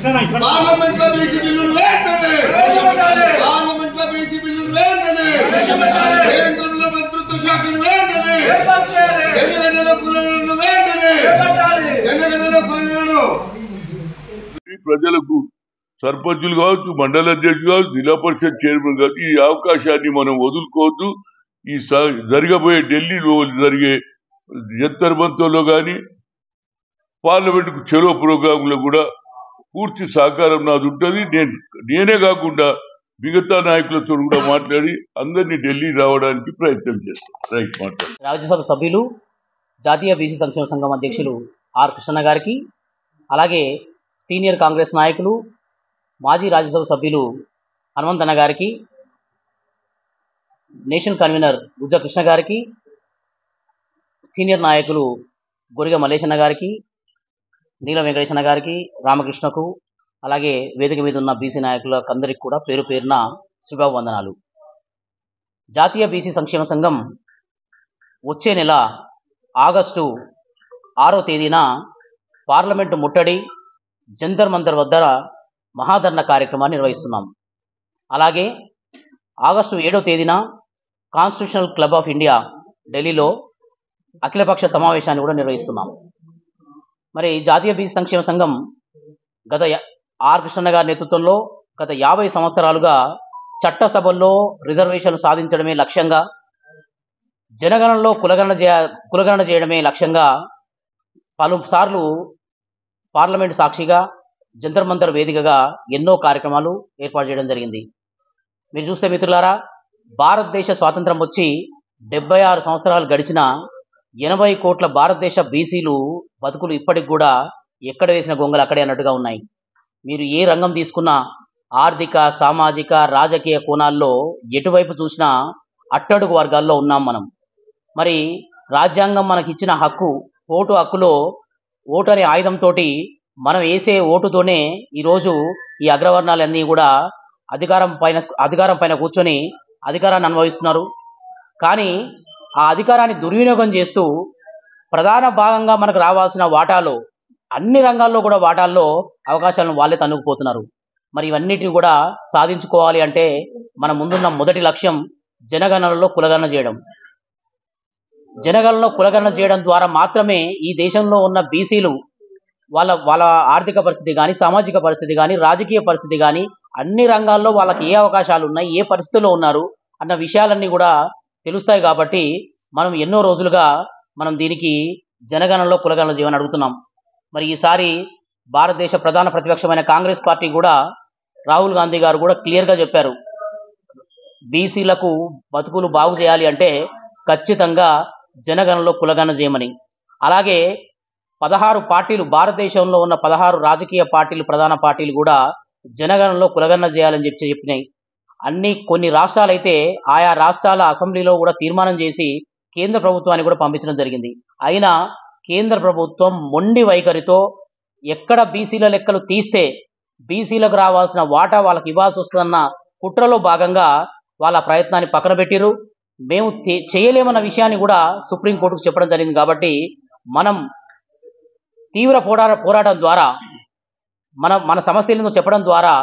Parliament లో BC బిల్లును వెంటనే పార్లమెంట్ లో బీసీ బిల్లును వెంటనే కేంద్రంలో మంత్రిత్వ శాఖను వెంటనే జనగణన కులగణను వెంటనే జనగణన కులగణను ప్రజలకు సర్పంచులు కావచ్చు, మండల అధ్యక్షులు కావచ్చు, జిల్లా పరిషత్ చైర్మన్ కావచ్చు, ఈ అవకాశాన్ని మనం వదులుకోవద్దు. ఈ జరగబోయే ఢిల్లీలో జరిగే జంతర్ మంతర్లో కానీ పార్లమెంట్ చెలో ప్రోగ్రామ్ లో కూడా పూర్తి సహకారం నాది ఉంటుంది. నేనే కాకుండా మిగతా నాయకులతో కూడా మాట్లాడి అందరినీ ఢిల్లీ రావడానికి ప్రయత్నం చేస్తాను. రైట్ మాట్లాడు. రాజ్యసభ సభ్యులు జాతీయ బీసీ సంక్షేమ సంఘం అధ్యక్షులు ఆర్ కృష్ణ గారికి, అలాగే సీనియర్ కాంగ్రెస్ నాయకులు మాజీ రాజ్యసభ సభ్యులు హనుమంతన్న గారికి, నేషనల్ కన్వీనర్ గుజ్జ కృష్ణ గారికి, సీనియర్ నాయకులు గొరిగ మల్లేశన్న గారికి, నీల వెంకటేశన్న గారికి, రామకృష్ణకు, అలాగే వేదిక మీద ఉన్న బీసీ నాయకులకు అందరికీ కూడా పేరు పేరున శుభావందనాలు. జాతీయ బీసీ సంక్షేమ సంఘం వచ్చే నెల ఆగస్టు 6వ తేదీన పార్లమెంటు ముట్టడి జంతర్ మంతర్ వద్ద మహాధర్ణ కార్యక్రమాన్ని నిర్వహిస్తున్నాం. అలాగే ఆగస్టు 7వ తేదీన కాన్స్టిట్యూషనల్ క్లబ్ ఆఫ్ ఇండియా ఢిల్లీలో అఖిలపక్ష సమావేశాన్ని కూడా నిర్వహిస్తున్నాం. మరి జాతీయ బీసీ సంక్షేమ సంఘం గత ఆర్ కృష్ణ గారి నేతృత్వంలో గత 50 సంవత్సరాలుగా చట్టసభల్లో రిజర్వేషన్లు సాధించడమే లక్ష్యంగా, జనగణనలో కులగణన చేయడమే లక్ష్యంగా పలుసార్లు పార్లమెంట్ సాక్షిగా జంతర్ మంతర్ వేదికగా ఎన్నో కార్యక్రమాలు ఏర్పాటు చేయడం జరిగింది. మీరు చూస్తే మిత్రులారా, భారతదేశ స్వాతంత్రం వచ్చి 76 సంవత్సరాలు గడిచిన 80 కోట్ల భారతదేశ బీసీలు బతుకులు ఇప్పటికి కూడా ఎక్కడ వేసిన గొంగలు అక్కడే అన్నట్టుగా ఉన్నాయి. మీరు ఏ రంగం తీసుకున్నా ఆర్థిక, సామాజిక, రాజకీయ కోణాల్లో ఎటువైపు చూసినా అట్టడుగు వర్గాల్లో ఉన్నాం మనం. మరి రాజ్యాంగం మనకి ఇచ్చిన హక్కు, ఓటు హక్కులో ఓటు అనే ఆయుధంతో మనం వేసే ఓటుతోనే ఈరోజు ఈ అగ్రవర్ణాలన్నీ కూడా అధికారం పైన కూర్చొని అధికారాన్ని అనుభవిస్తున్నారు. కానీ ఆ అధికారాన్ని దుర్వినియోగం చేస్తూ ప్రధాన భాగంగా మనకు రావాల్సిన వాటాలో అన్ని రంగాల్లో కూడా వాటాల్లో అవకాశాలను వాళ్ళే తన్నుకుపోతున్నారు. మరి ఇవన్నిటిని కూడా సాధించుకోవాలి అంటే మన ముందున్న మొదటి లక్ష్యం జనగణనలో కులగణన చేయడం. జనగణనలో కులగణన చేయడం ద్వారా మాత్రమే ఈ దేశంలో ఉన్న బీసీలు వాళ్ళ ఆర్థిక పరిస్థితి కానీ, సామాజిక పరిస్థితి కానీ, రాజకీయ పరిస్థితి కానీ అన్ని రంగాల్లో వాళ్ళకి ఏ అవకాశాలు ఉన్నాయి, ఏ పరిస్థితుల్లో ఉన్నారు అన్న విషయాలన్నీ కూడా తెలుస్తాయి. కాబట్టి మనం ఎన్నో రోజులుగా మనం దీనికి జనగణనలో కులగణన చేయమని అడుగుతున్నాం. మరి ఈసారి భారతదేశ ప్రధాన ప్రతిపక్షమైన కాంగ్రెస్ పార్టీ కూడా, రాహుల్ గాంధీ గారు కూడా క్లియర్గా చెప్పారు, బీసీలకు బతుకులు బాగు చేయాలి అంటే ఖచ్చితంగా జనగణనలో కులగణన చేయమని. అలాగే 16 పార్టీలు, భారతదేశంలో ఉన్న 16 రాజకీయ పార్టీలు, ప్రధాన పార్టీలు కూడా జనగణనలో కులగణన చేయాలని చెప్పినాయి. కొన్ని రాష్ట్రాలు అయితే ఆయా రాష్ట్రాల అసెంబ్లీలో కూడా తీర్మానం చేసి కేంద్ర ప్రభుత్వానికి కూడా పంపించడం జరిగింది. అయినా కేంద్ర ప్రభుత్వం మొండి వైఖరితో ఎక్కడ బీసీల లెక్కలు తీస్తే బీసీలకు రావాల్సిన వాటా వాళ్ళకి ఇవ్వాల్సి వస్తుందన్న కుట్రలో భాగంగా వాళ్ళ ప్రయత్నాన్ని పక్కన పెట్టిరు. మేము చేయలేమన్న విషయాన్ని కూడా సుప్రీంకోర్టుకు చెప్పడం జరిగింది. కాబట్టి మనం తీవ్ర పోరాటం ద్వారా మన సమస్యలను చెప్పడం ద్వారా